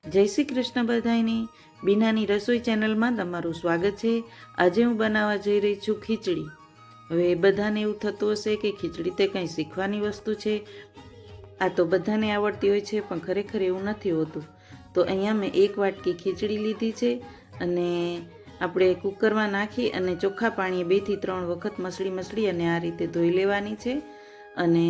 જય શ્રી કૃષ્ણ બધાયને બીનાની રસોઈ ચેનલમાં તમારું સ્વાગત છે। આજે હું બનાવવા જઈ રહી છું ખીચડી। હવે બધાને એવું થતું હશે કે ખીચડી તે કંઈ શીખવાની વસ્તુ છે, આ તો બધાને આવડતી હોય છે, પણ ખરેખર એવું નથી હોતું। તો અહીંયા મેં 1 વાટકી ખીચડી લીધી છે અને આપણે કુકરમાં નાખી અને ચોખ્ખા પાણીએ 2 થી 3 વખત મસળી અને આ રીતે ધોઈ લેવાની છે અને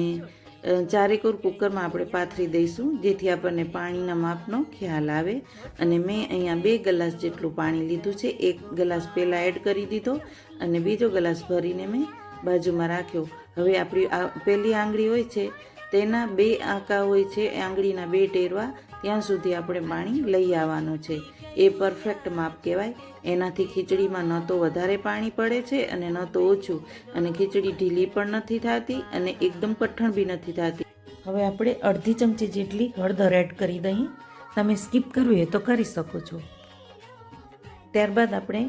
ચારેકોર કુકરમાં આપણે પાથરી દઈશું, જેથી આપણને પાણીના માપનો ખ્યાલ આવે। અને મેં અહીંયા 2 ગ્લાસ જેટલું પાણી લીધું છે। 1 ગ્લાસ પહેલાં એડ કરી દીધો અને બીજો ગ્લાસ ભરીને મેં બાજુમાં રાખ્યો। હવે આપણી આ પહેલી આંગળી હોય છે તેના 2 આંકા હોય છે, આંગળીના 2 ટેરવા ત્યાં સુધી આપણે પાણી લઈ આવવાનું છે। એ પરફેક્ટ માપ કહેવાય। એનાથી ખીચડીમાં ન તો વધારે પાણી પડે છે અને ન તો ઓછું, અને ખીચડી ઢીલી પણ નથી થતી અને એકદમ કઠણ બી નથી થતી। હવે આપણે અડધી ચમચી જેટલી હળદર એડ કરી દઈએ। તમે સ્કીપ કરવું હોય તો કરી શકો છો। ત્યારબાદ આપણે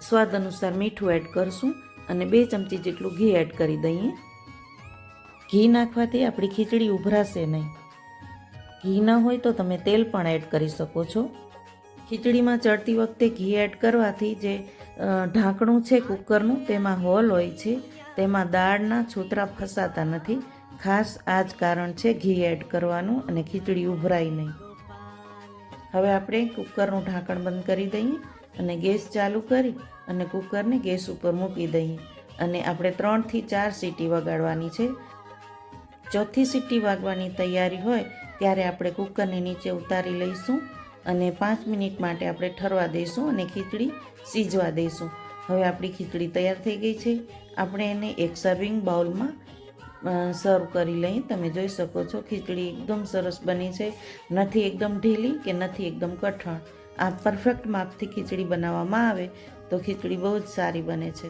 સ્વાદ અનુસાર મીઠું એડ કરશું અને 2 ચમચી જેટલું ઘી એડ કરી દઈએ। ઘી નાખવાથી આપણી ખીચડી ઉભરાશે નહીં। ઘી ન હોય તો તમે તેલ પણ એડ કરી શકો છો। ખીચડીમાં ચડતી વખતે ઘી એડ કરવાથી જે ઢાંકણું છે કુકરનું તેમાં હોલ હોય છે, તેમાં દાળના છોતરા ફસાતા નથી। ખાસ આ જ કારણ છે ઘી એડ કરવાનું અને ખીચડી ઉભરાય નહીં। હવે આપણે કુકરનું ઢાંકણ બંધ કરી દઈએ અને ગેસ ચાલુ કરી અને કુકરને ગેસ ઉપર મૂકી દઈએ અને આપણે 3 થી 4 સીટી વગાડવાની છે। ચોથી સીટી વાગવાની તૈયારી હોય ત્યારે આપણે કુકરની નીચે ઉતારી લઈશું અને 5 મિનિટ માટે આપણે ઠરવા દઈશું અને ખીચડી સીજવા દઈશું। હવે આપણી ખીચડી તૈયાર થઈ ગઈ છે। આપણે એને એક સર્વિંગ બાઉલમાં સર્વ કરી લઈએ। તમે જોઈ શકો છો ખીચડી એકદમ સરસ બની છે, નથી એકદમ ઢીલી કે નથી એકદમ કઠણ। આ પરફેક્ટ માપથી ખીચડી બનાવવામાં આવે તો ખીચડી બહુ જ સારી બને છે।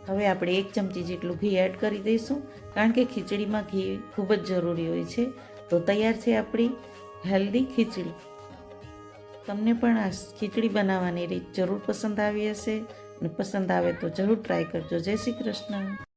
હવે આપણે 1 ચમચી જેટલું ઘી એડ કરી દઈશું, કારણ કે ખીચડીમાં ઘી ખૂબ જ જરૂરી હોય છે। તો તૈયાર છે આપણી હેલ્ધી ખીચડી। તમને પણ આ ખીચડી બનાવવાની રીત જરૂર પસંદ આવી હશે અને પસંદ આવે તો જરૂર ટ્રાય કરજો। જય શ્રી કૃષ્ણ।